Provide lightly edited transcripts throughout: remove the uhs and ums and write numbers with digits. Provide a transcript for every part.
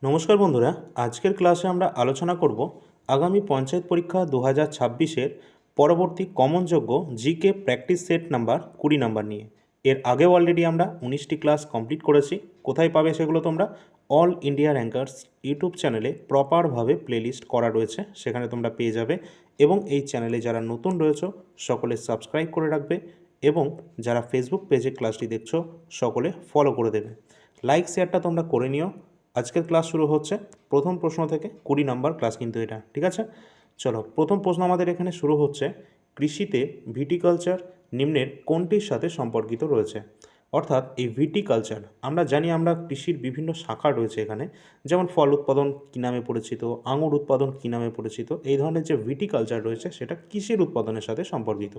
নমস্কার বন্ধুরা, আজকের ক্লাসে আমরা আলোচনা করব আগামী পঞ্চায়েত পরীক্ষা 2026-এর পরবর্তী কমনযোগ্য GK practice set number 20 number নিয়ে। এর আগেও অলরেডি আমরা 19টি ক্লাস কমপ্লিট করেছি। কোথায় পাবে সেগুলো তোমরা? অল ইন্ডিয়া র্যাঙ্কার্স ইউটিউব চ্যানেলে প্রপারভাবে প্লেলিস্ট করা রয়েছে, সেখানে তোমরা পেয়ে যাবে। এবং এই চ্যানেলে যারা নতুন রয়েছে সকলে সাবস্ক্রাইব করে রাখবে এবং যারা ফেসবুক পেজে ক্লাসটি দেখছো সকলে ফলো করে দেবে। লাইক শেয়ারটা তোমরা করে নিও। আজকের ক্লাস শুরু হচ্ছে প্রথম প্রশ্ন থেকে। 20 নাম্বার ক্লাস কিন্তু এটা, ঠিক আছে? চলো, প্রথম প্রশ্ন আমাদের এখানে শুরু হচ্ছে, কৃষিতে ভিটিকালচার নিম্নের কোনটির সাথে সম্পর্কিত রয়েছে? অর্থাৎ এই ভিটিকালচার আমরা জানি, আমরা কৃষির বিভিন্ন শাখা রয়েছে এখানে, যেমন ফল উৎপাদন কী নামে পরিচিত, আঙুর উৎপাদন কী নামে পরিচিত। এই ধরনের যে ভিটিকালচার রয়েছে সেটা কৃষির উৎপাদনের সাথে সম্পর্কিত।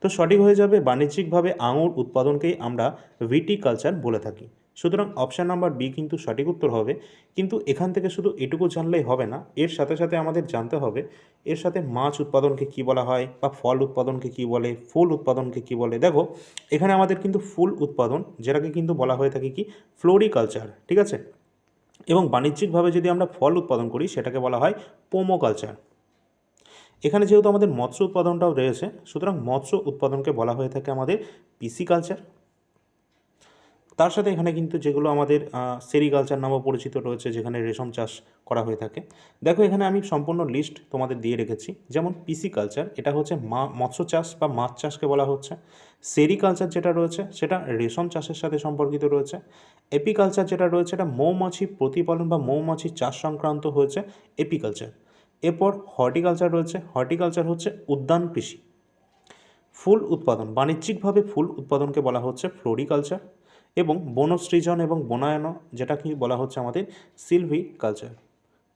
তো সঠিক হয়ে যাবে, বাণিজ্যিকভাবে আঙুর উৎপাদনকেই আমরা ভিটিকালচার বলে থাকি। সুতরাং অপশান নাম্বার বি কিন্তু সঠিক উত্তর হবে। কিন্তু এখান থেকে শুধু এটুকু জানলেই হবে না, এর সাথে সাথে আমাদের জানতে হবে এর সাথে মাছ উৎপাদনকে কী বলা হয়, বা ফল উৎপাদনকে কী বলে, ফুল উৎপাদনকে কী বলে। দেখো, এখানে আমাদের কিন্তু ফুল উৎপাদন, যেটাকে কিন্তু বলা হয়ে থাকে কি ফ্লোরিকালচার, ঠিক আছে? এবং বাণিজ্যিকভাবে যদি আমরা ফল উৎপাদন করি সেটাকে বলা হয় পোমোকালচার। এখানে যেহেতু আমাদের মৎস্য উৎপাদনটাও রয়েছে, সুতরাং মৎস্য উৎপাদনকে বলা হয়ে থাকে আমাদের পিসিকালচার। তার সাথে এখানে কিন্তু যেগুলো আমাদের সেরিকালচার নামে পরিচিত রয়েছে, যেখানে রেশম চাষ করা হয়ে থাকে। দেখো, এখানে আমি সম্পূর্ণ লিস্ট তোমাদের দিয়ে রেখেছি। যেমন পিসিকালচার, এটা হচ্ছে মৎস্য চাষ বা মাছ চাষকে বলা হচ্ছে। সেরিকালচার যেটা রয়েছে সেটা রেশম চাষের সাথে সম্পর্কিত রয়েছে। এপিকালচার যেটা রয়েছে এটা মৌমাছি প্রতিপালন বা মৌমাছি চাষ সংক্রান্ত হয়েছে এপিকালচার। এরপর হর্টিকালচার রয়েছে, হর্টিকালচার হচ্ছে উদ্যান কৃষি। ফুল উৎপাদন, বাণিজ্যিকভাবে ফুল উৎপাদনকে বলা হচ্ছে ফ্লোরিকালচার। এবং বনসৃজন এবং বনায়ন, যেটা কি বলা হচ্ছে আমাদের সিলভিকালচার।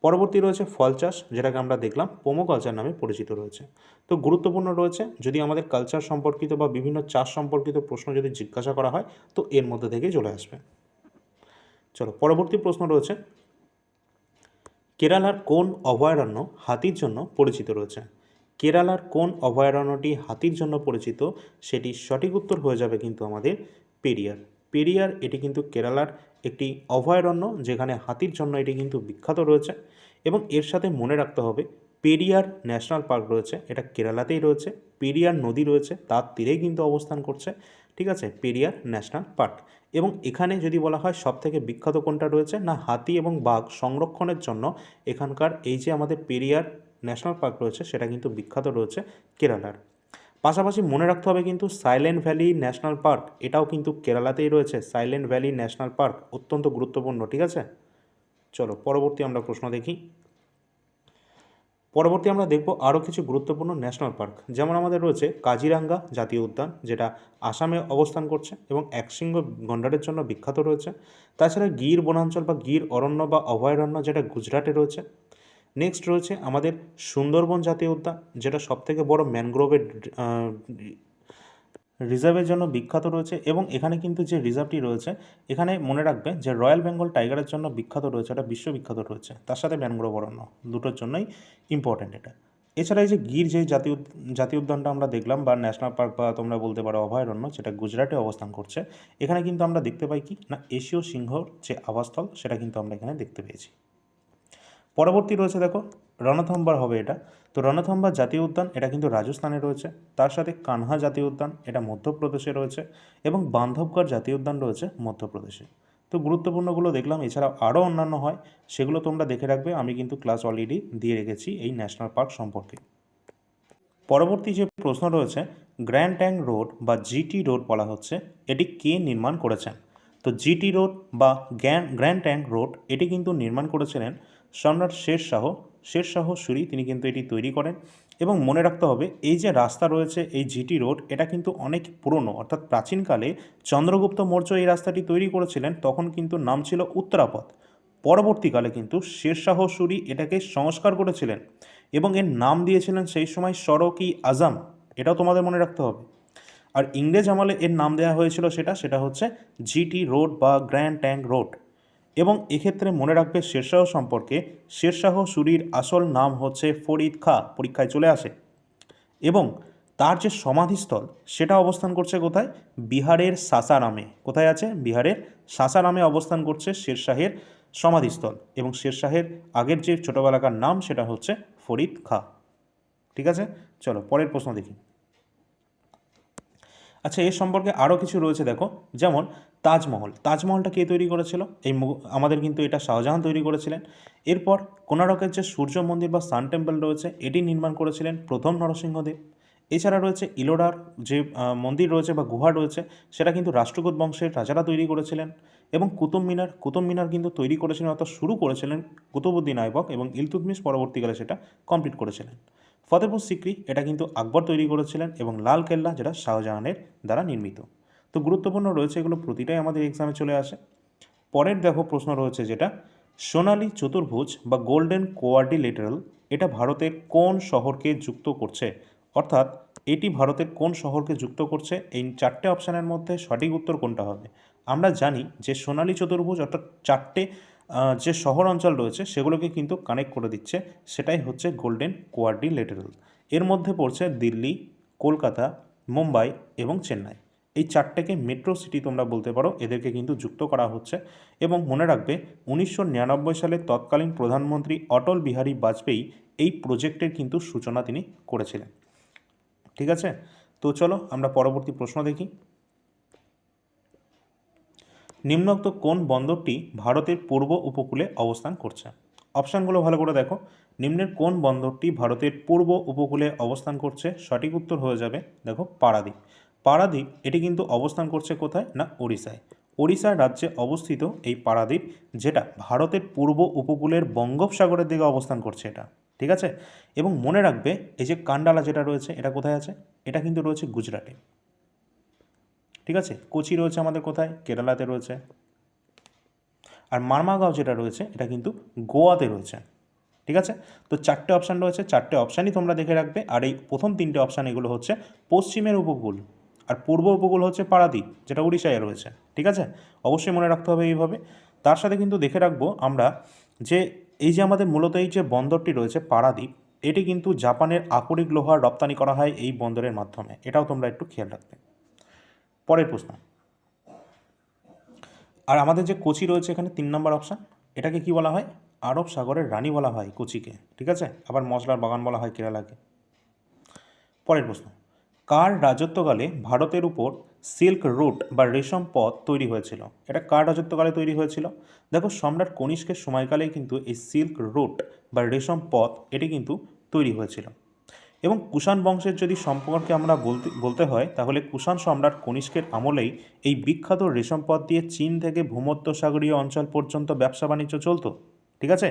পরবর্তী রয়েছে ফল চাষ, যেটাকে আমরা দেখলাম পোমোকালচার নামে পরিচিত রয়েছে। তো গুরুত্বপূর্ণ রয়েছে, যদি আমাদের কালচার সম্পর্কিত বা বিভিন্ন চাষ সম্পর্কিত প্রশ্ন যদি জিজ্ঞাসা করা হয় তো এর মধ্যে থেকেই চলে আসবে। চলো, পরবর্তী প্রশ্ন রয়েছে, কেরালার কোন অভয়ারণ্য হাতির জন্য পরিচিত রয়েছে? কেরালার কোন অভয়ারণ্যটি হাতির জন্য পরিচিত? সেটি সঠিক উত্তর হয়ে যাবে কিন্তু আমাদের পেরিয়ার। পেরিয়ার, এটি কিন্তু কেরালার একটি অভয়ারণ্য, যেখানে হাতির জন্য এটি কিন্তু বিখ্যাত রয়েছে। এবং এর সাথে মনে রাখতে হবে, পেরিয়ার ন্যাশনাল পার্ক রয়েছে, এটা কেরালাতেই রয়েছে। পেরিয়ার নদী রয়েছে, তার তীরেই কিন্তু অবস্থান করছে, ঠিক আছে, পেরিয়ার ন্যাশনাল পার্ক। এবং এখানে যদি বলা হয় সবথেকে বিখ্যাত কোনটা রয়েছে, না হাতি এবং বাঘ সংরক্ষণের জন্য এখানকার এই যে আমাদের পেরিয়ার ন্যাশনাল পার্ক রয়েছে সেটা কিন্তু বিখ্যাত রয়েছে কেরালার। পাশাপাশি মনে রাখতে হবে কিন্তু সাইলেন্ট ভ্যালি ন্যাশনাল পার্ক, এটাও কিন্তু কেরালাতেই রয়েছে। সাইলেন্ট ভ্যালি ন্যাশনাল পার্ক অত্যন্ত গুরুত্বপূর্ণ, ঠিক আছে? চলো, পরবর্তী আমরা প্রশ্ন দেখি। পরবর্তী আমরা দেখব আরও কিছু গুরুত্বপূর্ণ ন্যাশনাল পার্ক, যেমন আমাদের রয়েছে কাজিরাঙ্গা জাতীয় উদ্যান, যেটা আসামে অবস্থান করছে এবং একশৃঙ্গ গন্ডারের জন্য বিখ্যাত রয়েছে। তাছাড়া গির বনাঞ্চল বা গির অরণ্য বা অভয়ারণ্য, যেটা গুজরাটে রয়েছে। নেক্সট রয়েছে আমাদের সুন্দরবন জাতীয় উদ্যান, যেটা সবথেকে বড় ম্যানগ্রোভের রিজার্ভের জন্য বিখ্যাত রয়েছে। এবং এখানে কিন্তু যে রিজার্ভটি রয়েছে, এখানে মনে রাখবে যে রয়্যাল বেঙ্গল টাইগারের জন্য বিখ্যাত রয়েছে, এটা বিশ্ববিখ্যাত রয়েছে, তার সাথে ম্যানগ্রোভ অরণ্য, দুটোর জন্যই ইম্পর্ট্যান্ট এটা। এছাড়া এই যে গির যে জাতীয় উদ্যানটা আমরা দেখলাম, বা ন্যাশনাল পার্ক বা তোমরা বলতে পারো অভয়ারণ্য, যেটা গুজরাটে অবস্থান করছে, এখানে কিন্তু আমরা দেখতে পাই কি না এশীয় সিংহর যে আবাসস্থল সেটা কিন্তু আমরা এখানে দেখতে পেয়েছি। পরবর্তী রয়েছে দেখো রণথম্বার হবে এটা। তো রণথম্বা জাতীয় উদ্যান, এটা কিন্তু রাজস্থানে রয়েছে। তার সাথে কানহা জাতীয় উদ্যান, এটা মধ্যপ্রদেশে রয়েছে। এবং বান্ধবগড় জাতীয় উদ্যান রয়েছে মধ্যপ্রদেশে। তো গুরুত্বপূর্ণগুলো দেখলাম, এছাড়াও আরও অন্যান্য হয়, সেগুলো তোমরা দেখে রাখবে। আমি কিন্তু ক্লাস অলরেডি দিয়ে রেখেছি এই ন্যাশনাল পার্ক সম্পর্কে। পরবর্তী যে প্রশ্ন রয়েছে, গ্র্যান্ড ট্যাঙ্ক রোড বা জিটি রোড বলা হচ্ছে, এটি কে নির্মাণ করেছেন? তো জিটি রোড বা গ্র্যান্ড ট্যাঙ্ক রোড, এটি কিন্তু নির্মাণ করেছিলেন সম্রাট শেরশাহ সুরি, তিনি কিন্তু এটি তৈরি করেন। এবং মনে রাখতে হবে, এই যে রাস্তা রয়েছে এই জিটি রোড, এটা কিন্তু অনেক পুরনো, অর্থাৎ প্রাচীনকালে চন্দ্রগুপ্ত মৌর্য এই রাস্তাটি তৈরি করেছিলেন, তখন কিন্তু নাম ছিল উত্তরাপথ। পরবর্তীকালে কিন্তু শেরশাহ সুরি এটাকে সংস্কার করেছিলেন এবং এর নাম দিয়েছিলেন সেই সময় সড়ক-ই আজম, এটাও তোমাদের মনে রাখতে হবে। আর ইংরেজ আমলে এর নাম দেওয়া হয়েছিল সেটা হচ্ছে জিটি রোড বা গ্র্যান্ড ট্যাঙ্ক রোড। এবং এক্ষেত্রে মনে রাখবে শেরশাহ সম্পর্কে, শেরশাহ সুরির আসল নাম হচ্ছে ফরিদ খাঁ, পরীক্ষায় চলে আসে। এবং তার যে সমাধিস্থল সেটা অবস্থান করছে কোথায়? বিহারের সাসারামে। কোথায় আছে? বিহারের সাসারামে অবস্থান করছে শেরশাহের সমাধিস্থল, এবং শেরশাহের আগের যে ছোটোবেলাকার নাম সেটা হচ্ছে ফরিদ খাঁ। ঠিক আছে, চলো পরের প্রশ্ন দেখি। আচ্ছা, এর সম্পর্কে আরও কিছু রয়েছে দেখো, যেমন তাজমহলটা কে তৈরি করেছিল? আমাদের কিন্তু এটা শাহজাহান তৈরি করেছিলেন। এরপর কোণারকের যে সূর্য মন্দির বা সান টেম্পল রয়েছে, এটি নির্মাণ করেছিলেন প্রথম নরসিংহদেব। এছাড়া রয়েছে ইলোরার যে মন্দির রয়েছে বা গুহা রয়েছে, সেটা কিন্তু রাষ্ট্রকূট বংশের রাজারা তৈরি করেছিলেন। এবং কুতুব মিনার কিন্তু তৈরি করেছিলেন, অর্থাৎ শুরু করেছিলেন কুতুবউদ্দিন আইবক, এবং ইলতুৎমিশ পরবর্তীকালে সেটা কমপ্লিট করেছিলেন। ফতেপুর সিক্রি এটা কিন্তু আকবর তৈরি করেছিলেন, এবং লাল কেল্লা যেটা শাহজাহানের দ্বারা নির্মিত। তো গুরুত্বপূর্ণ রয়েছে এগুলো, প্রতিটাই আমাদের এক্সামে চলে আসে। পরের দেখো প্রশ্ন রয়েছে যেটা, সোনালী চতুর্ভুজ বা গোল্ডেন কোয়াড্রিলেটারাল এটা ভারতের কোন শহরকে যুক্ত করছে? অর্থাৎ এটি ভারতের কোন শহরকে যুক্ত করছে? এই চারটে অপশানের মধ্যে সঠিক উত্তর কোনটা হবে? আমরা জানি যে সোনালী চতুর্ভুজ অর্থাৎ চারটে যে শহর অঞ্চল রয়েছে সেগুলোকে কিন্তু কানেক্ট করে দিচ্ছে, সেটাই হচ্ছে গোল্ডেন কোয়াড্রিলেটারাল। এর মধ্যে পড়ছে দিল্লি, কলকাতা, মুম্বাই এবং চেন্নাই। এই চারটেকে মেট্রো সিটি তোমরা বলতে পারো, এদেরকে কিন্তু যুক্ত করা হচ্ছে। এবং মনে রাখবে 1999 সালে তৎকালীন প্রধানমন্ত্রী অটল বিহারী বাজপেয়ী এই প্রজেক্টের কিন্তু সূচনা তিনি করেছিলেন। ঠিক আছে, তো চলো আমরা পরবর্তী প্রশ্ন দেখি। নিম্নোক্ত কোন বন্দরটি ভারতের পূর্ব উপকূলে অবস্থান করছে? অপশানগুলো ভালো করে দেখো। নিম্নের কোন বন্দরটি ভারতের পূর্ব উপকূলে অবস্থান করছে? সঠিক উত্তর হয়ে যাবে দেখো পারাদ্বীপ। পারাদ্বীপ এটি কিন্তু অবস্থান করছে কোথায়? না ওড়িশায়। ওড়িশা রাজ্যে অবস্থিত এই পারাদ্বীপ, যেটা ভারতের পূর্ব উপকূলের বঙ্গোপসাগরের দিকে অবস্থান করছে এটা। ঠিক আছে, এবং মনে রাখবে এই যে কান্ডালা যেটা রয়েছে এটা কোথায় আছে? এটা কিন্তু রয়েছে গুজরাটে। ঠিক আছে, কোচি রয়েছে আমাদের কোথায়? কেরালাতে রয়েছে। আর মারমাগাঁও যেটা রয়েছে এটা কিন্তু গোয়াতে রয়েছে। ঠিক আছে, তো চারটে অপশান রয়েছে, চারটে অপশানই তোমরা দেখে রাখবে। আর এই প্রথম তিনটে অপশান এগুলো হচ্ছে পশ্চিমের উপকূল, আর পূর্ব উপকূল হচ্ছে পারাদ্বীপ যেটা উড়িষ্যায় রয়েছে। ঠিক আছে, অবশ্যই মনে রাখতে হবে এইভাবে। তার সাথে কিন্তু দেখে রাখবো আমরা যে এই যে আমাদের মূলত এই যে বন্দরটি রয়েছে পারাদ্বীপ, এটি কিন্তু জাপানের আকরিক লোহা রপ্তানি করা হয় এই বন্দরের মাধ্যমে, এটাও তোমরা একটু খেয়াল রাখবে। পরের প্রশ্ন, আর আমাদের যে কোচি রয়েছে এখানে 3 নম্বর অপশান, এটাকে কি বলা হয়? আরব সাগরের রানী বলা হয় কোচিকে। ঠিক আছে, আবার মশলার বাগান বলা হয় কেরালাকে। পরের প্রশ্ন, কার রাজত্বকালে ভারতের উপর সিল্ক রুট বা রেশম পথ তৈরি হয়েছিল? এটা কার রাজত্বকালে তৈরি হয়েছিল? দেখো, সম্রাট কনিষ্কের সময়কালেই কিন্তু এই সিল্ক রুট বা রেশম পথ এটি কিন্তু তৈরি হয়েছিল। এবং কুষাণ বংশের যদি সম্পর্কে আমরা বলতে হয়, তাহলে কুষাণ সম্রাট কনিষ্কের আমলেই এই বিখ্যাত রেশম পথ দিয়ে চীন থেকে ভূমধ্যসাগরীয় অঞ্চল পর্যন্ত ব্যবসা বাণিজ্য চলতো। ঠিক আছে,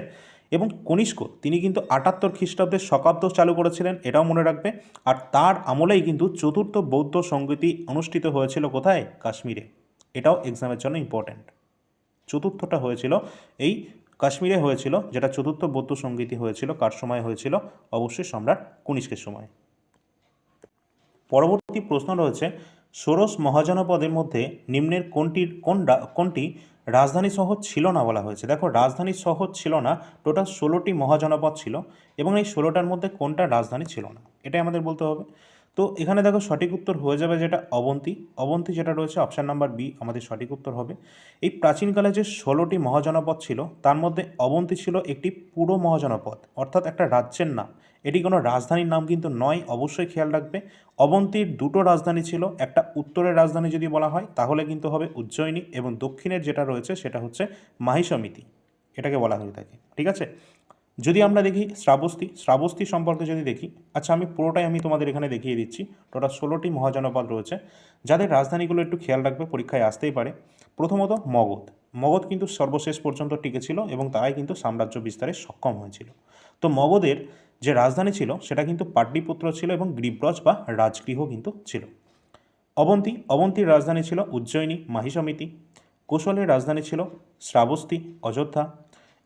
এবং কনিষ্ক তিনি কিন্তু 78 খ্রিস্টাব্দে শকাব্দ চালু করেছিলেন, এটাও মনে রাখবে। আর তার আমলেই কিন্তু চতুর্থ বৌদ্ধ সংগীতি অনুষ্ঠিত হয়েছিল কোথায়? কাশ্মীরে। এটাও এক্সামের জন্য ইম্পর্ট্যান্ট। চতুর্থটা হয়েছিল এই কাশ্মীরে হয়েছিল, যেটা চতুর্থ বৌদ্ধ সংগীতি হয়েছিল কার সময় হয়েছিল? অবশ্যই সম্রাট কনিষ্কের সময়। পরবর্তী প্রশ্ন রয়েছে, ষোড়শ মহাজনপদের মধ্যে নিম্নের কোনটি রাজধানী শহর ছিল না বলা হয়েছে? দেখো, রাজধানী শহর ছিল না, টোটাল 16টি মহাজনপদ ছিল, এবং এই 16টার মধ্যে কোনটা রাজধানী ছিল না এটাই আমাদের বলতে হবে। তো এখানে দেখো সঠিক উত্তর হয়ে যাবে যেটা অবন্তী যেটা রয়েছে অপশান নাম্বার বি আমাদের সঠিক উত্তর হবে। এই প্রাচীনকালে যে 16টি মহাজনপদ ছিল তার মধ্যে অবন্তী ছিল একটি পুরো মহাজনপদ, অর্থাৎ একটা রাজ্যের নাম। এটি কোনো রাজধানীর নাম কিন্তু নয়, অবশ্যই খেয়াল রাখবে। অবন্তীর দুটো রাজধানী ছিল, একটা উত্তরের রাজধানী যদি বলা হয় তাহলে কিন্তু হবে উজ্জয়িনী, এবং দক্ষিণের যেটা রয়েছে সেটা হচ্ছে মাহিসমিতি, এটাকে বলা হয়ে থাকে। ঠিক আছে, যদি আমরা দেখি শ্রাবস্তী সম্পর্কে যদি দেখি, আচ্ছা আমি পুরোটাই তোমাদের এখানে দেখিয়ে দিচ্ছি। টোটাল 16টি মহাজনপদ রয়েছে, যাদের রাজধানীগুলো একটু খেয়াল রাখবে, পরীক্ষায় আসতেই পারে। প্রথমত মগধ কিন্তু সর্বশেষ পর্যন্ত টিকেছিল, এবং তারাই কিন্তু সাম্রাজ্য বিস্তারে সক্ষম হয়েছিল। তো মগধের যে রাজধানী ছিল সেটা কিন্তু পাটলিপুত্র ছিল, এবং গ্রীবব্রজ বা রাজগৃহ কিন্তু ছিল। অবন্তীর রাজধানী ছিল উজ্জয়িনী মাহিসমিতি। কোশলের রাজধানী ছিল শ্রাবস্তী অযোধ্যা,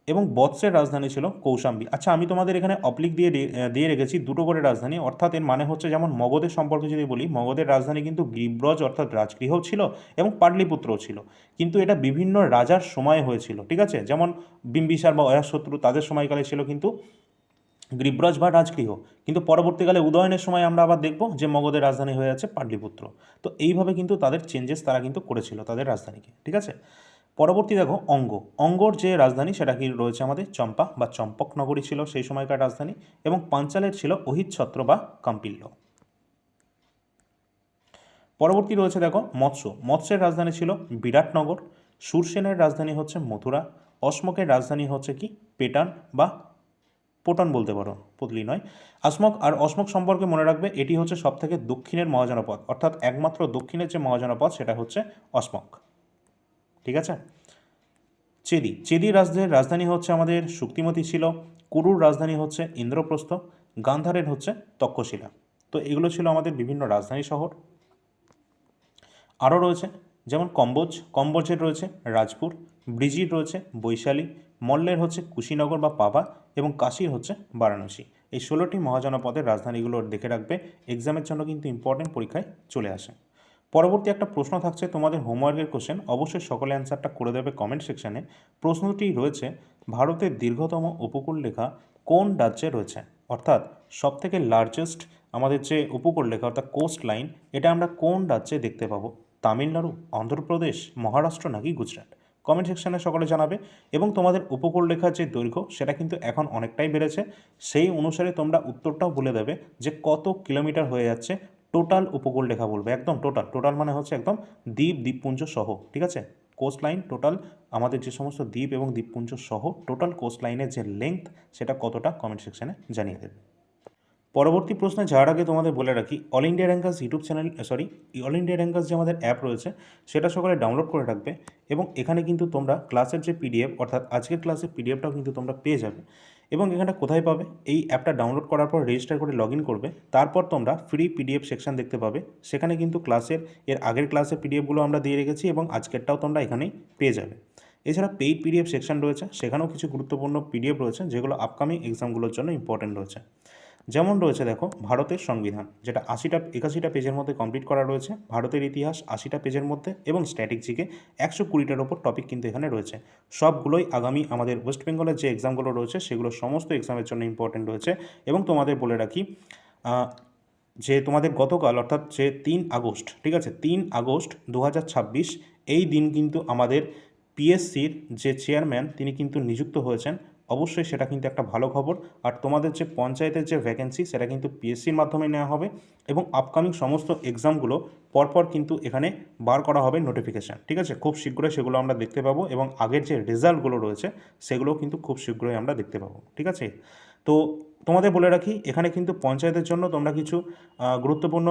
এবং বৎসের রাজধানী ছিল কৌশাম্বী। আচ্ছা, আমি তোমাদের এখানে অবলিক দিয়ে রেখেছি দুটো করে রাজধানী, অর্থাৎ এর মানে হচ্ছে যেমন মগধের সম্পর্কে যদি বলি, মগধের রাজধানী কিন্তু গ্রীবব্রজ অর্থাৎ রাজগৃহও ছিল, এবং পাটলিপুত্রও ছিল, কিন্তু এটা বিভিন্ন রাজার সময় হয়েছিল। ঠিক আছে, যেমন বিম্বিসার বা অজাতশত্রু তাদের সময়কালে ছিল কিন্তু গ্রীবব্রজ বা রাজগৃহ, কিন্তু পরবর্তীকালে উদয়নের সময় আমরা আবার দেখব যে মগধের রাজধানী হয়ে যাচ্ছে পাটলিপুত্র। তো এইভাবে কিন্তু তাদের চেঞ্জেস তারা কিন্তু করেছিল তাদের রাজধানীকে। ঠিক আছে, পরবর্তী দেখো অঙ্গর যে রাজধানী সেটা কি রয়েছে আমাদের চম্পা বা চম্পক নগরী ছিল সেই সময়কার রাজধানী, এবং পাঞ্চালের ছিল অহিচ্ছত্র বা কাম্পিল্য। পরবর্তী রয়েছে দেখো মৎস্যের রাজধানী ছিল বিরাটনগর, সুরসেনের রাজধানী হচ্ছে মথুরা, অসমকের রাজধানী হচ্ছে কি পেটান বা পোটান বলতে পারো, পুতলি নয়। অসমক সম্পর্কে মনে রাখবে এটি হচ্ছে সবথেকে দক্ষিণের মহাজনপদ, অর্থাৎ একমাত্র দক্ষিণের যে মহাজনপদ সেটা হচ্ছে অসমক। ঠিক আছে। চেদি রাজধানী হচ্ছে আমাদের শুক্তিমতী ছিল, কুরুর রাজধানী হচ্ছে ইন্দ্রপ্রস্থ, গান্ধারের হচ্ছে তক্ষশিলা। তো এগুলো ছিল আমাদের বিভিন্ন রাজধানী শহর। আরও রয়েছে যেমন কম্বোজের রয়েছে রাজপুর, ব্রিজির রয়েছে বৈশালী, মল্লের হচ্ছে কুশীনগর বা পাভা, এবং কাশীর হচ্ছে বারাণসী। এই 16টি মহাজনপদের রাজধানীগুলো দেখে রাখবে, এক্সামের জন্য কিন্তু ইম্পর্টেন্ট পরীক্ষায় চলে আসে। পরবর্তী একটা প্রশ্ন থাকছে তোমাদের হোমওয়ার্কের কোশ্চেন, অবশ্যই সকলে অ্যান্সারটা করে দেবে কমেন্ট সেকশানে। প্রশ্নটি রয়েছে ভারতের দীর্ঘতম উপকূলরেখা কোন রাজ্যে রয়েছে, অর্থাৎ সবথেকে লার্জেস্ট আমাদের যে উপকূলরেখা অর্থাৎ কোস্ট লাইন, এটা আমরা কোন রাজ্যে দেখতে পাবো? তামিলনাড়ু, অন্ধ্রপ্রদেশ, মহারাষ্ট্র নাকি গুজরাট? কমেন্ট সেকশানে সকলে জানাবে। এবং তোমাদের উপকূলরেখার যে দৈর্ঘ্য সেটা কিন্তু এখন অনেকটাই বেড়েছে, সেই অনুসারে তোমরা উত্তরটাও বলে দেবে যে কত কিলোমিটার হয়ে যাচ্ছে। টোটাল উপকূলরেখা বলবে, একদম টোটাল মানে হচ্ছে একদম দ্বীপপুঞ্জ সহ। ঠিক আছে, কোস্ট লাইন টোটাল আমাদের যে সমস্ত দ্বীপ এবং দ্বীপপুঞ্জ সহ টোটাল কোস্ট লাইনের যে লেংথ সেটা কতটা কমেন্ট সেকশানে জানিয়ে দেবে। পরবর্তী প্রশ্নে যাওয়ার আগে তোমাদের বলে রাখি, all India rankers YouTube channel all India rankers যে আমাদের অ্যাপ রয়েছে সেটা সকলে ডাউনলোড করে রাখবে, এবং এখানে কিন্তু তোমরা ক্লাসের যে পিডিএফ অর্থাৎ আজকের ক্লাসের পিডিএফটাও কিন্তু তোমরা পেয়ে যাবে। এবং এখানে কোথায় পাবে? এই অ্যাপটা ডাউনলোড করার পর রেজিস্টার করে লগ ইন করবে, তারপর তোমরা ফ্রি পিডিএফ সেকশন দেখতে পাবে। সেখানে কিন্তু এর আগের ক্লাসের পিডিএফগুলো আমরা দিয়ে রেখেছি, এবং আজকেরটাও তোমরা এখানেই পেয়ে যাবে। এছাড়া পেইড পিডিএফ সেকশন রয়েছে, সেখানেও কিছু গুরুত্বপূর্ণ পিডিএফ রয়েছে যেগুলো আপকামিং এক্সামগুলোর জন্য ইম্পর্টেন্ট রয়েছে। যেমন রয়েছে দেখো ভারতের সংবিধান, যেটা 81টা পেজের মধ্যে কমপ্লিট করা রয়েছে, ভারতের ইতিহাস 80টা পেজের মধ্যে, এবং স্ট্র্যাটেজিকে 120টার ওপর টপিক কিন্তু এখানে রয়েছে। সবগুলোই আগামী আমাদের ওয়েস্ট বেঙ্গলের যে এক্সামগুলো রয়েছে সেগুলো সমস্ত এক্সামের জন্য ইম্পর্টেন্ট রয়েছে। এবং তোমাদের বলে রাখি যে তোমাদের গতকাল অর্থাৎ যে 3 আগস্ট, ঠিক আছে, 3 আগস্ট 2026 এই দিন কিন্তু আমাদের পিএসসির যে চেয়ারম্যান তিনি কিন্তু নিযুক্ত হয়েছেন। অবশ্যই সেটা কিন্তু একটা ভালো খবর। আর তোমাদের যে পঞ্চায়েতের যে ভ্যাকেন্সি সেটা কিন্তু পিএসসির মাধ্যমে নেওয়া হবে, এবং আপকামিং সমস্ত এক্সামগুলো পরপর কিন্তু এখানে বার করা হবে নোটিফিকেশান। ঠিক আছে, খুব শীঘ্রই সেগুলো আমরা দেখতে পাবো, এবং আগের যে রেজাল্টগুলো রয়েছে সেগুলোও কিন্তু খুব শীঘ্রই আমরা দেখতে পাবো। ঠিক আছে, তো তোমাদের বলে রাখি এখানে কিন্তু পঞ্চায়েতের জন্য তোমরা কিছু গুরুত্বপূর্ণ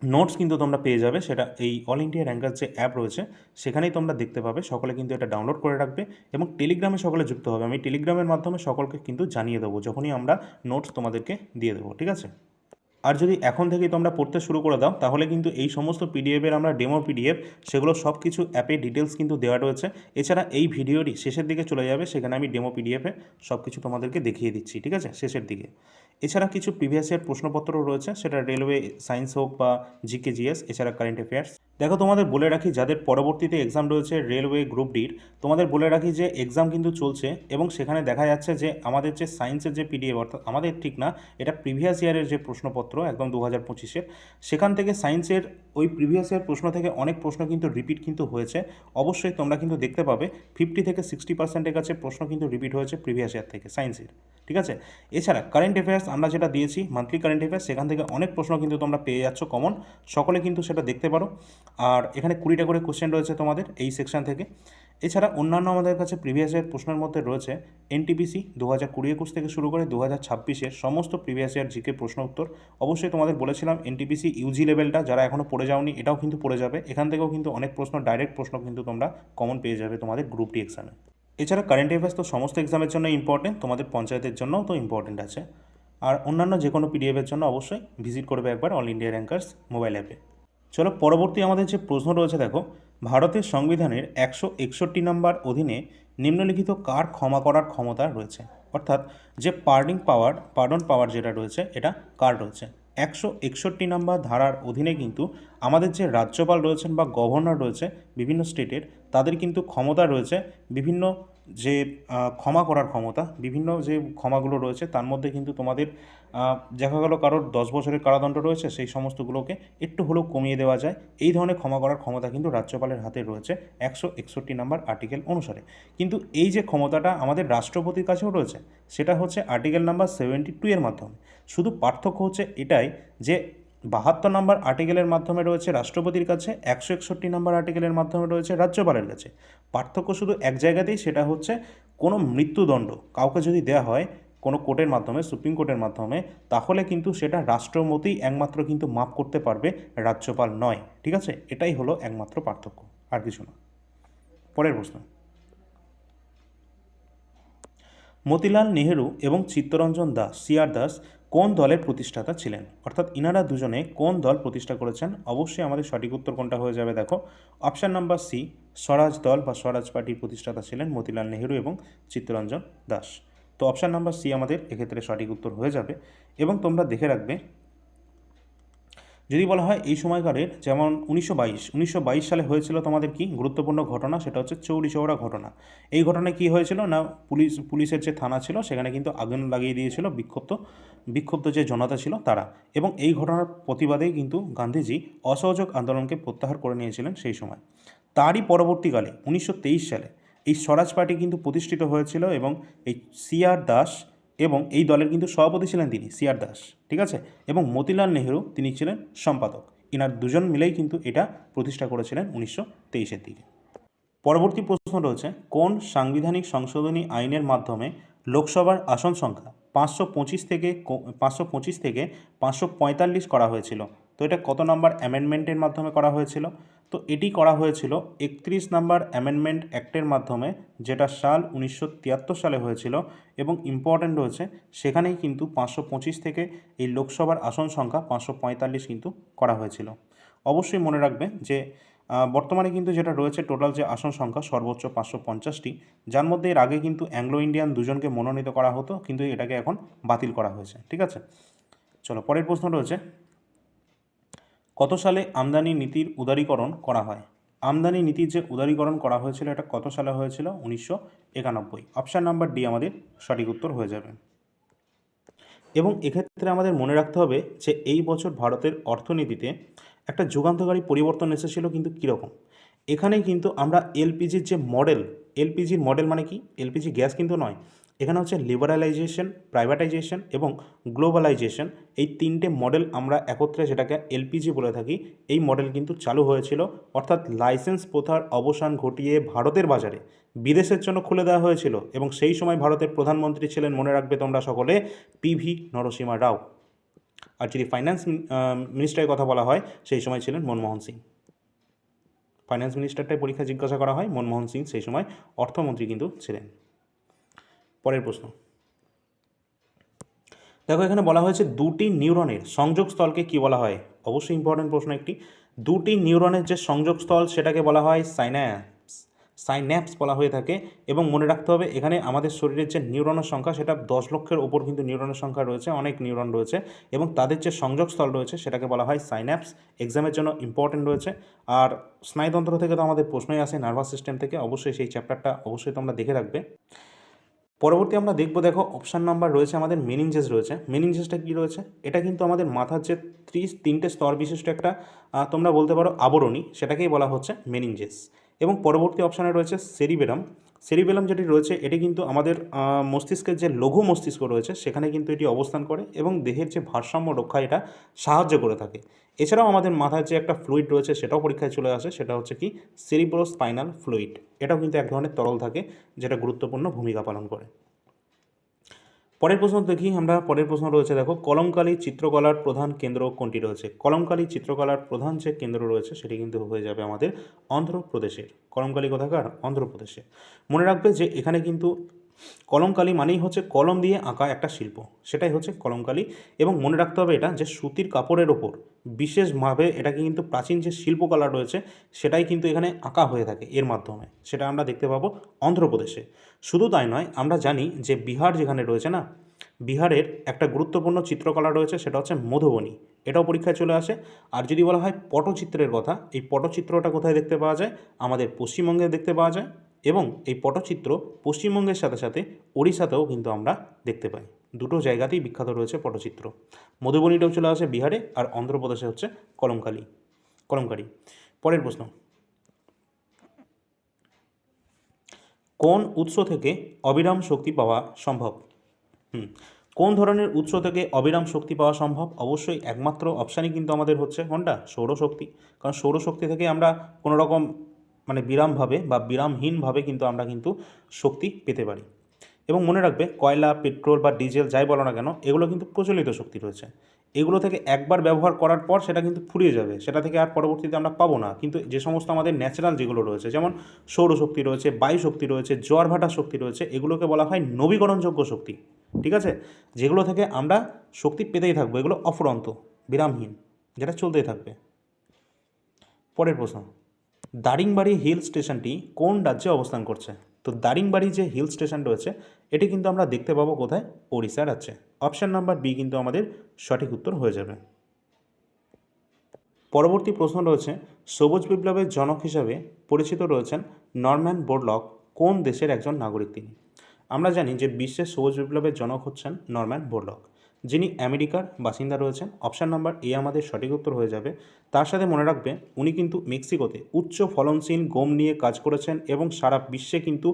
নোটস কিন্তু তোমরা পেয়ে যাবে, সেটা এই অল ইন্ডিয়া র্যাঙ্কার যে অ্যাপ রয়েছে সেখানেই তোমরা দেখতে পাবে। সকলে কিন্তু এটা ডাউনলোড করে রাখবে, এবং টেলিগ্রামে সকলে যুক্ত হবে। আমি টেলিগ্রামের মাধ্যমে সকলকে কিন্তু জানিয়ে দেবো যখনই আমরা নোটস তোমাদেরকে দিয়ে দেবো। ঠিক আছে, আর যদি এখন থেকেই তোমরা পড়তে শুরু করে দাও তাহলে কিন্তু এই সমস্ত পিডিএফের আমরা ডেমো পিডিএফ সেগুলো সব কিছু অ্যাপে ডিটেলস কিন্তু দেওয়া রয়েছে। এছাড়া এই ভিডিওটি শেষের দিকে চলে যাবে, সেখানে আমি ডেমো পিডিএফে সব কিছু তোমাদেরকে দেখিয়ে দিচ্ছি। ঠিক আছে, শেষের দিকে। এছাড়া কিছু প্রিভিয়াস ইয়ার প্রশ্নপত্রও রয়েছে, সেটা রেলওয়ে সায়েন্স হোক বা জিকে জিএস, এছাড়া কারেন্ট অ্যাফেয়ার্স। দেখো তোমাদের বলে রাখি যাদের পরবর্তীতে এক্সাম রয়েছে রেলওয়ে গ্রুপ ডির, তোমাদের বলে রাখি যে এক্সাম কিন্তু চলছে, এবং সেখানে দেখা যাচ্ছে যে আমাদের যে সায়েন্সের যে পিডিএফ, অর্থাৎ আমাদের ঠিক না, এটা প্রিভিয়াস ইয়ারের যে প্রশ্নপত্র একদম 2025-এর, সেখান থেকে সায়েন্সের ওই প্রিভিয়াস ইয়ার প্রশ্ন থেকে অনেক প্রশ্ন কিন্তু রিপিট কিন্তু হয়েছে। অবশ্যই তোমরা কিন্তু দেখতে পাবে 50 থেকে 60%-এর কাছে প্রশ্ন কিন্তু রিপিট হয়েছে প্রিভিয়াস ইয়ার থেকে সায়েন্সের। ঠিক আছে, এছাড়া কারেন্ট অ্যাফেয়ার্স আমরা যেটা দিয়েছি মান্থলি কারেন্ট অ্যাফেয়ার্স, সেখান থেকে অনেক প্রশ্ন কিন্তু তোমরা পেয়ে যাচ্ছ কমন, সকলে কিন্তু সেটা দেখতে পারো। আর এখানে 20টা করে কোশ্চেন রয়েছে তোমাদের এই সেকশন থেকে। এছাড়া অন্যান্য আমাদের কাছে প্রিভিয়াস ইয়ার প্রশ্নের মধ্যে রয়েছে এনটিপিসি 2020-21 থেকে শুরু করে 2026-এর সমস্ত প্রিভিয়াস ইয়ার জিকে প্রশ্ন উত্তর। অবশ্যই তোমাদের বলেছিলাম এনটিপিসি ইউজি লেভেলটা যারা এখনও পড়ে যাওনি এটাও কিন্তু পড়ে যাবে, এখান থেকেও কিন্তু অনেক প্রশ্ন ডাইরেক্ট প্রশ্ন কিন্তু তোমরা কমন পেয়ে যাবে তোমাদের গ্রুপ ডি এক্সামে। এছাড়া কারেন্ট অ্যাফেয়ার্স তো সমস্ত এক্সামের জন্য ইম্পর্টেন্ট, তোমাদের পঞ্চায়েতের জন্যও তো ইম্পর্টেন্ট আছে। আর অন্যান্য যে কোনো পিডিএফের জন্য অবশ্যই ভিজিট করবে একবার অল ইন্ডিয়া র্যাঙ্কার্স মোবাইল অ্যাপে। চলো পরবর্তী আমাদের যে প্রশ্ন রয়েছে দেখো, ভারতের সংবিধানের 161 নম্বর অধীনে নিম্নলিখিত কার ক্ষমা করার ক্ষমতা রয়েছে, অর্থাৎ যে পার্ডন পাওয়ার যেটা রয়েছে এটা কার রয়েছে? 161 নম্বর ধারার অধীনে কিন্তু আমাদের যে রাজ্যপাল রয়েছেন বা গভর্নর রয়েছে বিভিন্ন স্টেটের, তাদের কিন্তু ক্ষমতা রয়েছে বিভিন্ন যে ক্ষমা করার ক্ষমতা, বিভিন্ন যে ক্ষমাগুলো রয়েছে তার মধ্যে কিন্তু তোমাদের দেখা গেল কারোর 10 বছরের কারাদণ্ড রয়েছে, সেই সমস্তগুলোকে একটু হলেও কমিয়ে দেওয়া যায়। এই ধরনের ক্ষমা করার ক্ষমতা কিন্তু রাজ্যপালের হাতে রয়েছে 161 নম্বর আর্টিকেল অনুসারে। কিন্তু এই যে ক্ষমতাটা আমাদের রাষ্ট্রপতির কাছেও রয়েছে, সেটা হচ্ছে আর্টিকেল নাম্বার 72 এর মাধ্যমে। শুধু পার্থক্য হচ্ছে এটাই যে 72 নম্বর আর্টিকেলের মাধ্যমে রয়েছে রাষ্ট্রপতির কাছে, 161 নম্বর আর্টিকেলের মাধ্যমে রয়েছে রাজ্যপালের কাছে। পার্থক্য শুধু এক জায়গাতেই, সেটা হচ্ছে কোনো মৃত্যুদণ্ড কাউকে যদি দেওয়া হয় কোনো কোর্টের মাধ্যমে, সুপ্রিম কোর্টের মাধ্যমে, তাহলে কিন্তু সেটা রাষ্ট্রপতিই একমাত্র কিন্তু মাপ করতে পারবে, রাজ্যপাল নয়। ঠিক আছে, এটাই হলো একমাত্র পার্থক্য, আর কিছু না। পরের প্রশ্ন, মতিলাল নেহেরু এবং চিত্তরঞ্জন দাস সিআর দাস কোন দলের প্রতিষ্ঠাতা ছিলেন? অর্থাৎ ইনারা দুজনে কোন দল প্রতিষ্ঠা করেছেন? অবশ্যই আমাদের সঠিক উত্তর কোনটা হয়ে যাবে দেখো, অপশান নাম্বার সি, স্বরাজ দল বা স্বরাজ পার্টির প্রতিষ্ঠাতা ছিলেন মতিলাল নেহেরু এবং চিত্তরঞ্জন দাস। তো অপশান নাম্বার সি আমাদের এক্ষেত্রে সঠিক উত্তর হয়ে যাবে। এবং তোমরা দেখে রাখবে, যদি বলা হয় এই সময়কারের, যেমন 1922 সালে হয়েছিল তোমাদের কি গুরুত্বপূর্ণ ঘটনা, সেটা হচ্ছে চৌরি চৌরা ঘটনা। এই ঘটনায় কি হয়েছিল না, পুলিশের যে থানা ছিল সেখানে কিন্তু আগুন লাগিয়ে দিয়েছিল বিক্ষুব্ধ যে জনতা ছিল তারা। এবং এই ঘটনার প্রতিবাদেই কিন্তু গান্ধীজি অসহযোগ আন্দোলনকে প্রত্যাহার করে নিয়েছিলেন সেই সময়। তারই পরবর্তীকালে 1923 সালে এই স্বরাজ পার্টি কিন্তু প্রতিষ্ঠিত হয়েছিল, এবং এই সিআর দাস, এবং এই দলের কিন্তু সভাপতি ছিলেন তিনি, সিআর দাস। ঠিক আছে, এবং মতিলাল নেহেরু তিনি ছিলেন সম্পাদক। এনার দুজন মিলেই কিন্তু এটা প্রতিষ্ঠা করেছিলেন 1923-এর দিকে। পরবর্তী প্রশ্ন রয়েছে, কোন সাংবিধানিক সংশোধনী আইনের মাধ্যমে লোকসভার আসন সংখ্যা 525 থেকে 545 করা হয়েছিল? তো এটা কত নম্বর অ্যামেন্ডমেন্টের মাধ্যমে করা হয়েছিল? তো এটি করা হয়েছিল 31 নম্বর অ্যামেন্ডমেন্ট অ্যাক্টের মাধ্যমে, যেটা সাল 1973 সালে হয়েছিল। এবং ইম্পর্ট্যান্ট রয়েছে, সেখানেই কিন্তু 525 থেকে এই লোকসভার আসন সংখ্যা 545 কিন্তু করা হয়েছিল। অবশ্যই মনে রাখবে যে বর্তমানে কিন্তু যেটা রয়েছে টোটাল যে আসন সংখ্যা সর্বোচ্চ 550টি, যার মধ্যে এর আগে কিন্তু অ্যাংলো ইন্ডিয়ান দুজনকে মনোনীত করা হতো, কিন্তু এটাকে এখন বাতিল করা হয়েছে। ঠিক আছে, চলো পরের প্রশ্ন রয়েছে, কত সালে আমদানি নীতির উদারীকরণ করা হয়? আমদানি নীতির যে উদারীকরণ করা হয়েছিল এটা কত সালে হয়েছিল? 1991। অপশান নাম্বার ডি আমাদের সঠিক উত্তর হয়ে যাবে। এবং এক্ষেত্রে আমাদের মনে রাখতে হবে যে এই বছর ভারতের অর্থনীতিতে একটা যুগান্তকারী পরিবর্তন এসেছিল, কিন্তু কীরকম? এখানে কিন্তু আমরা এলপিজির যে মডেল, এলপিজির মডেল মানে কি, এলপিজি গ্যাস কিন্তু নয়, এখানে হচ্ছে লিবারালাইজেশন, প্রাইভেটাইজেশন এবং গ্লোবালাইজেশন, এই তিনটে মডেল আমরা একত্রে যেটাকে এলপিজি বলে থাকি, এই মডেল কিন্তু চালু হয়েছিল। অর্থাৎ লাইসেন্স প্রথার অবসান ঘটিয়ে ভারতের বাজারে বিদেশের জন্য খুলে দেওয়া হয়েছিল। এবং সেই সময় ভারতের প্রধানমন্ত্রী ছিলেন, মনে রাখবে তোমরা সকলে, পিভি নরসিমহা রাও। আর যদি ফাইন্যান্স মিনিস্টারের কথা বলা হয়, সেই সময় ছিলেন মনমোহন সিং। ফাইন্যান্স মিনিস্টারটাই পরীক্ষা জিজ্ঞাসা করা হয়, মনমোহন সিং সেই সময় অর্থমন্ত্রী কিন্তু ছিলেন। পরের প্রশ্ন দেখো, এখানে বলা হয়েছে দুটি নিউরনের সংযোগস্থলকে কি বলা হয়? অবশ্যই ইম্পর্টেন্ট প্রশ্ন একটি। দুটি নিউরনের যে সংযোগস্থল সেটাকে বলা হয় সাইন্যাপস বলা হয়ে থাকে। এবং মনে রাখতে হবে এখানে আমাদের শরীরের যে নিউরনের সংখ্যা সেটা 10 লক্ষের ওপর কিন্তু নিউরনের সংখ্যা রয়েছে, অনেক নিউরন রয়েছে, এবং তাদের যে সংযোগস্থল রয়েছে সেটাকে বলা হয় সাইন্যাপস। এক্সামের জন্য ইম্পর্টেন্ট রয়েছে। আর স্নায়ুতন্ত্র থেকে তো আমাদের প্রশ্নই আসে, নার্ভাস সিস্টেম থেকে, অবশ্যই সেই চ্যাপ্টারটা অবশ্যই তোমরা দেখে রাখবে। পরবর্তী আমরা দেখবো, দেখো অপশান নাম্বার রয়েছে আমাদের মেনিনজেস রয়েছে। মেনিনজেসটা কী রয়েছে? এটা কিন্তু আমাদের মাথার যে তিনটে স্তর বিশিষ্ট একটা তোমরা বলতে পারো আবরণী, সেটাকেই বলা হচ্ছে মেনিনজেস। এবং পরবর্তী অপশানে রয়েছে সেরিবেলাম। সেরিবেলাম যেটি রয়েছে এটি কিন্তু আমাদের মস্তিষ্কের যে লঘু মস্তিষ্ক রয়েছে সেখানে কিন্তু এটি অবস্থান করে এবং দেহের যে ভারসাম্য রক্ষায় এটা সাহায্য করে থাকে। এছাড়াও আমাদের মাথার যে একটা ফ্লুইড রয়েছে সেটাও পরীক্ষায় চলে আসে, সেটা হচ্ছে কি সেরিব্রোস্পাইনাল ফ্লুইড। এটাও কিন্তু এক ধরনের তরল থাকে, যেটা গুরুত্বপূর্ণ ভূমিকা পালন করে। পরের প্রশ্ন দেখি আমরা। পরের প্রশ্ন রয়েছে, দেখো কলমকালী চিত্রকলার প্রধান কেন্দ্র কোনটি রয়েছে? কলমকালী চিত্রকলার প্রধান যে কেন্দ্র রয়েছে সেটি কিন্তু হয়ে যাবে আমাদের অন্ধ্রপ্রদেশের। কলমকালী কোথাকার? অন্ধ্রপ্রদেশে। মনে রাখবে যে এখানে কিন্তু কলমকালী মানেই হচ্ছে কলম দিয়ে আঁকা একটা শিল্প, সেটাই হচ্ছে কলমকালী। এবং মনে রাখতে হবে এটা যে সুতির কাপড়ের ওপর বিশেষভাবে এটাকে কিন্তু প্রাচীন যে শিল্পকলা রয়েছে সেটাই কিন্তু এখানে আঁকা হয়ে থাকে এর মাধ্যমে, সেটা আমরা দেখতে পাবো অন্ধ্রপ্রদেশে। শুধু তাই নয়, আমরা জানি যে বিহার যেখানে রয়েছে না, বিহারের একটা গুরুত্বপূর্ণ চিত্রকলা রয়েছে, সেটা হচ্ছে মধুবনী। এটাও পরীক্ষায় চলে আসে। আর যদি বলা হয় পটচিত্রের কথা, এই পটচিত্রটা কোথায় দেখতে পাওয়া যায়? আমাদের পশ্চিমবঙ্গে দেখতে পাওয়া যায়। এবং এই পটচিত্র পশ্চিমবঙ্গের সাথে সাথে ওড়িশাতেও কিন্তু আমরা দেখতে পাই। দুটো জায়গাতেই বিখ্যাত রয়েছে পটচিত্র। মধুবনীটাও চলে আসে বিহারে, আর অন্ধ্রপ্রদেশে হচ্ছে কলমকারি। পরের প্রশ্ন, কোন উৎস থেকে অবিরাম শক্তি পাওয়া সম্ভব? কোন ধরনের উৎস থেকে অবিরাম শক্তি পাওয়া সম্ভব? অবশ্যই একমাত্র অপশানই কিন্তু আমাদের হচ্ছে কোনটা? সৌরশক্তি। কারণ সৌরশক্তি থেকে আমরা কোনো রকম মানে বিরামভাবে বা বিরামহীনভাবে কিন্তু আমরা কিন্তু শক্তি পেতে পারি। এবং মনে রাখবে, কয়লা, পেট্রোল বা ডিজেল যাই বলো না কেন, এগুলো কিন্তু প্রচলিত শক্তি রয়েছে। এগুলো থেকে একবার ব্যবহার করার পর সেটা কিন্তু ফুরিয়ে যাবে, সেটা থেকে আর পরবর্তীতে আমরা পাবো না। কিন্তু যে সমস্ত আমাদের ন্যাচারাল যেগুলো রয়েছে, যেমন সৌরশক্তি রয়েছে, বায়ু শক্তি রয়েছে, জোয়ার ভাটার শক্তি রয়েছে, এগুলোকে বলা হয় নবীকরণযোগ্য শক্তি। ঠিক আছে, যেগুলো থেকে আমরা শক্তি পেতেই থাকবো, এগুলো অফুরন্ত, বিরামহীন, যেটা চলতেই থাকবে। পরের প্রশ্ন, দারিংবাড়ি হিল স্টেশনটি কোন রাজ্যে অবস্থান করছে? তো দারিংবাড়ি যে হিল স্টেশন রয়েছে, এটি কিন্তু আমরা দেখতে পাবো কোথায়? ওড়িশা রাজ্যে। অপশান নাম্বার বি কিন্তু আমাদের সঠিক উত্তর হয়ে যাবে। পরবর্তী প্রশ্ন রয়েছে, সবুজ বিপ্লবের জনক হিসাবে পরিচিত রয়েছেন নরম্যান বোরলগ কোন দেশের একজন নাগরিক তিনি? আমরা জানি যে বিশ্বের সবুজ বিপ্লবের জনক হচ্ছেন নরম্যান বোরলগ, যিনি আমেরিকার বাসিন্দা রয়েছেন। অপশান নাম্বার এ আমাদের সঠিক উত্তর হয়ে যাবে। তার সাথে মনে রাখবে, উনি কিন্তু মেক্সিকোতে উচ্চ ফলনশীল গম নিয়ে কাজ করেছেন এবং সারা বিশ্বে কিন্তু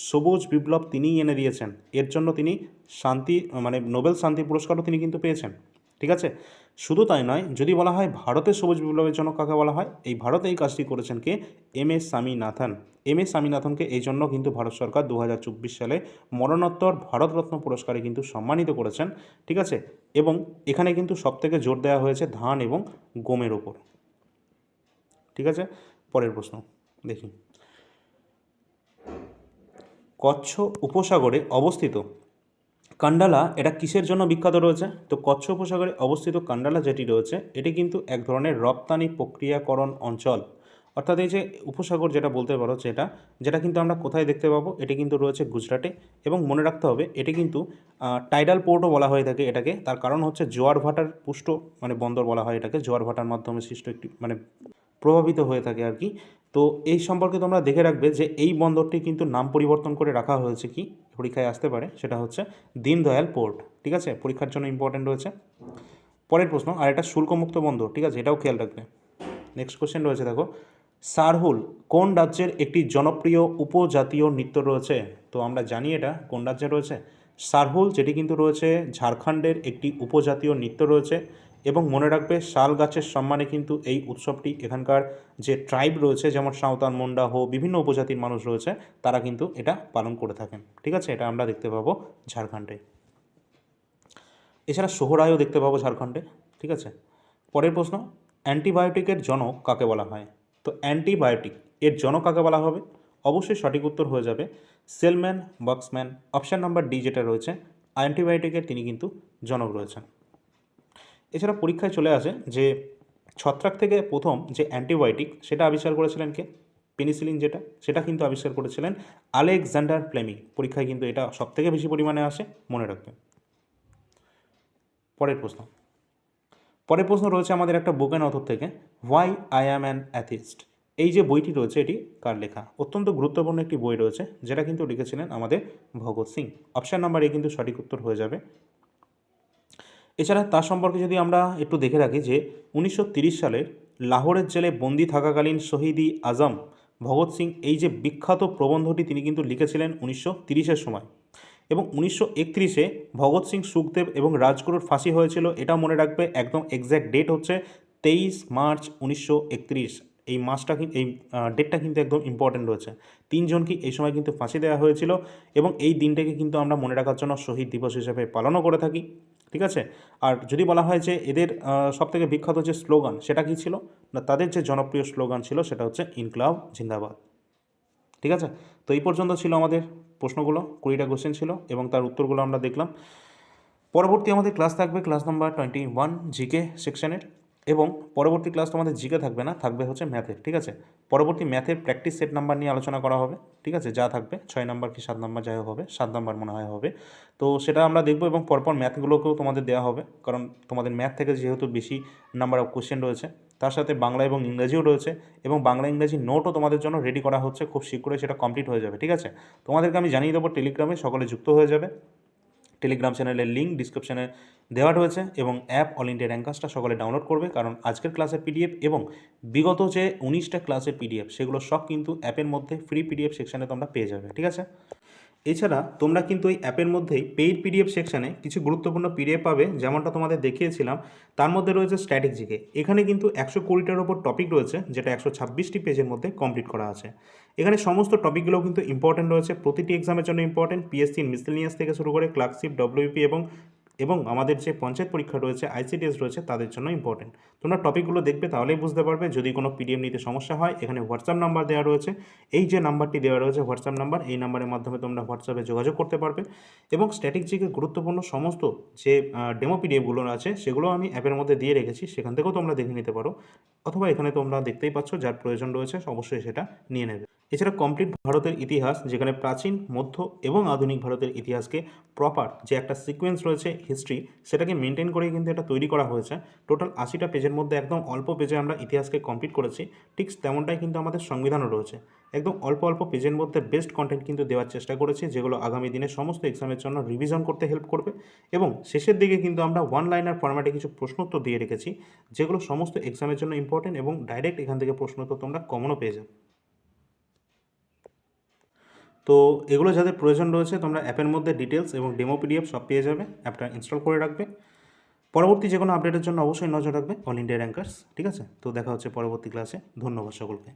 সবুজ বিপ্লব তিনিই এনে দিয়েছেন। এর জন্য তিনি নোবেল শান্তি পুরস্কারও তিনি কিন্তু পেয়েছেন। ঠিক আছে, শুধু তাই নয়, যদি বলা হয় ভারতের সবুজ বিপ্লবের জন্য কাকে বলা হয়, এই ভারতে এই কাজটি করেছেন কে? এম.এস. স্বামীনাথন। এম.এস. স্বামীনাথনকে এই জন্য কিন্তু ভারত সরকার 2024 সালে মরণোত্তর ভারতরত্ন পুরস্কারে কিন্তু সম্মানিত করেছেন। ঠিক আছে, এবং এখানে কিন্তু সবথেকে জোর দেওয়া হয়েছে ধান এবং গমের ওপর। ঠিক আছে, পরের প্রশ্ন দেখি, কচ্ছ উপসাগরে অবস্থিত কান্ডালা এটা কিসের জন্য বিখ্যাত রয়েছে? তো কচ্ছ উপসাগরে অবস্থিত কান্ডালা যেটি রয়েছে, এটি কিন্তু এক ধরনের রপ্তানি প্রক্রিয়াকরণ অঞ্চল। অর্থাৎ এই যে উপসাগর যেটা বলতে পারো, যেটা কিন্তু আমরা কোথায় দেখতে পাবো, এটি কিন্তু রয়েছে গুজরাটে। এবং মনে রাখতে হবে, এটি কিন্তু টাইডাল পোর্টও বলা হয়ে থাকে এটাকে। তার কারণ হচ্ছে জোয়ার ভাটার পুষ্ট বন্দর বলা হয় এটাকে, জোয়ার ভাটার মাধ্যমে সৃষ্ট একটি প্রভাবিত হয়ে থাকে আর কি। তো এই সম্পর্কে তোমরা দেখে রাখবে যে এই বন্দরটি কিন্তু নাম পরিবর্তন করে রাখা হয়েছে, কি পরীক্ষায় আসতে পারে, সেটা হচ্ছে দীনদয়াল পোর্ট। ঠিক আছে, পরীক্ষার জন্য ইম্পর্টেন্ট রয়েছে। পরের প্রশ্ন, আর এটা শুল্কমুক্ত বন্দর। ঠিক আছে, এটাও খেয়াল রাখবে। নেক্সট কোশ্চেন রয়েছে, দেখো, সারহুল কোন রাজ্যের একটি জনপ্রিয় উপজাতীয় নৃত্য রয়েছে? তো আমরা জানি এটা কোন রাজ্যে রয়েছে। সারহুল যেটি কিন্তু রয়েছে ঝাড়খণ্ডের একটি উপজাতীয় নৃত্য রয়েছে। এবং মনে রাখবে, শাল গাছের সম্মানে কিন্তু এই উৎসবটি এখানকার যে ট্রাইব রয়েছে, যেমন সাঁওতাল, মুন্ডা, হো, বিভিন্ন উপজাতির মানুষ রয়েছে, তারা কিন্তু এটা পালন করে থাকেন। ঠিক আছে, এটা আমরা দেখতে পাবো ঝাড়খণ্ডে। এছাড়া সোহরাইও দেখতে পাবো ঝাড়খণ্ডে। ঠিক আছে, পরের প্রশ্ন, অ্যান্টিবায়োটিকের জনক কাকে বলা হয়? তো অ্যান্টিবায়োটিক এর জনক কাকে বলা হবে? অবশ্যই সঠিক উত্তর হয়ে যাবে সেলম্যান বক্সম্যান। অপশান নাম্বার ডি যেটা রয়েছে, অ্যান্টিবায়োটিকের তিনি কিন্তু জনক রয়েছেন। এছাড়া পরীক্ষায় চলে আসে যে ছত্রাক থেকে প্রথম যে অ্যান্টিবায়োটিক সেটা আবিষ্কার করেছিলেন কে? পেনিসিলিন সেটা কিন্তু আবিষ্কার করেছিলেন আলেকজান্ডার ফ্লেমিং। পরীক্ষায় কিন্তু এটা সবথেকে বেশি পরিমাণে আসে, মনে রাখবে। পরের প্রশ্ন রয়েছে আমাদের একটা বুক অ্যান্ড অথর থেকে, why I am an atheist. এই যে বইটি রয়েছে, এটি কার লেখা? অত্যন্ত গুরুত্বপূর্ণ একটি বই রয়েছে, যেটা কিন্তু লিখেছিলেন আমাদের Bhagat Singh. Option number A কিন্তু সঠিক উত্তর হয়ে যাবে। এছাড়া তার সম্পর্কে যদি আমরা একটু দেখে রাখি, যে 1930 সালের লাহোরের জেলে বন্দি থাকাকালীন শহীদ-ই আজম ভগৎ সিং এই যে বিখ্যাত প্রবন্ধটি তিনি কিন্তু লিখেছিলেন 1930-এর সময়। এবং 1931-এ ভগৎ সিং, সুখদেব এবং রাজগুরুর ফাঁসি হয়েছিল। এটা মনে রাখবে, একদম এক্স্যাক্ট ডেট হচ্ছে 23 মার্চ 1931। এই ডেটটা কিন্তু একদম ইম্পর্টেন্ট রয়েছে। তিনজনকে এই সময় কিন্তু ফাঁসি দেওয়া হয়েছিল, এবং এই দিনটাকে কিন্তু আমরা মনে রাখার জন্য শহীদ দিবস হিসেবে পালনও করে থাকি। ঠিক আছে, আর যদি বলা হয় যে এদের সবথেকে বিখ্যাত যে স্লোগান সেটা কী ছিল, না তাদের যে জনপ্রিয় স্লোগান ছিল সেটা হচ্ছে ইনকলাব জিন্দাবাদ। ঠিক আছে, তো এই পর্যন্ত ছিল আমাদের প্রশ্নগুলো, 20টা কোশ্চেন ছিল এবং তার উত্তরগুলো আমরা দেখলাম। পরবর্তী আমাদের ক্লাস থাকবে ক্লাস নাম্বার 21 জিকে সেকশনের, এবং পরবর্তী ক্লাস তোমাদের জিকে থাকবে না, থাকবে হচ্ছে ম্যাথের। ঠিক আছে, পরবর্তী ম্যাথের প্র্যাকটিস সেট নাম্বার নিয়ে আলোচনা করা হবে। ঠিক আছে, যা থাকবে 6 নাম্বার কি 7 নাম্বার যাই হবে, 7 নাম্বার মনে হয় হবে। তো সেটা আমরা দেখবো, এবং পরপর ম্যাথগুলোকেও তোমাদের দেওয়া হবে, কারণ তোমাদের ম্যাথ থেকে যেহেতু বেশি নাম্বার অফ কোশ্চেন রয়েছে, তার সাথে বাংলা এবং ইংরেজিও রয়েছে, এবং বাংলা ইংরেজি নোটও তোমাদের জন্য রেডি করা হচ্ছে, খুব শীঘ্রই সেটা কমপ্লিট হয়ে যাবে। ঠিক আছে, তোমাদেরকে আমি জানিয়ে দেবো টেলিগ্রামে, সকলে যুক্ত হয়ে যাবে। টেলিগ্রাম চ্যানেলের লিঙ্ক ডিসক্রিপশনে দেওয়া রয়েছে, এবং অ্যাপ অল ইন্ডিয়া র্যাঙ্কার্সটা সকলে ডাউনলোড করবে, কারণ আজকের ক্লাসের পিডিএফ এবং বিগত যে 19টা ক্লাসের পিডিএফ সেগুলো সব কিন্তু অ্যাপের মধ্যে ফ্রি পিডিএফ সেকশানে তোমরা পেয়ে যাবে। ঠিক আছে, এছাড়া তোমরা কিন্তু এই অ্যাপের মধ্যেই পেইড পিডিএফ সেকশানে কিছু গুরুত্বপূর্ণ পিডিএফ পাবে, যেমনটা তোমাদের দেখিয়েছিলাম। তার মধ্যে রয়েছে স্ট্যাটিক জিকে। এখানে কিন্তু 120টার ওপর টপিক রয়েছে, যেটা 126টি পেজের মধ্যে কমপ্লিট করা আছে। এখানে সমস্ত টপিকগুলো কিন্তু ইম্পর্টেন্ট রয়েছে, প্রতিটি এক্সামের জন্য ইম্পর্টেন্ট। পিএসসি মিসেলিনিয়াস থেকে শুরু করে ক্লার্কশিপ, ডব্লিউপি এবং আমাদের যে পঞ্চায়েত পরীক্ষা রয়েছে, আইসিডিএস রয়েছে, তাদের জন্য ইম্পর্টেন্ট। তোমরা টপিকগুলো দেখবে, তাহলেই বুঝতে পারবে। যদি কোনো পিডিএফ নিতে সমস্যা হয়, এখানে হোয়াটসঅ্যাপ নাম্বার দেওয়া রয়েছে। এই যে নাম্বারটি দেওয়া রয়েছে হোয়াটসঅ্যাপ নাম্বার, এই নাম্বারের মাধ্যমে তোমরা হোয়াটসঅ্যাপে যোগাযোগ করতে পারবে। এবং স্ট্যাটিক জিকে গুরুত্বপূর্ণ সমস্ত যে ডেমো পিডিএফগুলো আছে, সেগুলো আমি অ্যাপের মধ্যে দিয়ে রেখেছি, সেখান থেকেও তোমরা দেখে নিতে পারো। অথবা এখানে তোমরা দেখতেই পাচ্ছ, যার প্রয়োজন রয়েছে অবশ্যই সেটা নিয়ে নেবে। এছাড়া কমপ্লিট ভারতের ইতিহাস, যেখানে প্রাচীন, মধ্য এবং আধুনিক ভারতের ইতিহাসকে প্রপার যে একটা সিকোয়েন্স রয়েছে হিস্ট্রি, সেটাকে মেনটেন করেই কিন্তু এটা তৈরি করা হয়েছে। টোটাল 80টা পেজের মধ্যে একদম অল্প পেজে আমরা ইতিহাসকে কমপ্লিট করেছি। ঠিক তেমনটাই কিন্তু আমাদের সংবিধানও রয়েছে। একদম অল্প অল্প পেজের মধ্যে বেস্ট কন্টেন্ট কিন্তু দেওয়ার চেষ্টা করেছি, যেগুলো আগামী দিনে সমস্ত এক্সামের জন্য রিভিশন করতে হেল্প করবে। এবং শেষের দিকে কিন্তু আমরা ওয়ান লাইনার ফরম্যাটে কিছু প্রশ্নোত্তর দিয়ে রেখেছি, যেগুলো সমস্ত এক্সামের জন্য ইম্পর্টেন্ট, এবং ডাইরেক্ট এখান থেকে প্রশ্নোত্তর তোমরা কমনও পেয়ে যাবে। তো এগুলো যাদের প্রয়োজন রয়েছে, তোমরা অ্যাপের মধ্যে ডিটেলস এবং ডেমো পিডিএফ সব পেয়ে যাবে। অ্যাপটা ইনস্টল করে রাখবে। পরবর্তী যে কোনো আপডেটের জন্য অবশ্যই নজর রাখবে অল ইন্ডিয়া র্যাঙ্কার্স। ঠিক আছে, তো দেখা হচ্ছে পরবর্তী ক্লাসে। ধন্যবাদ সকলকে।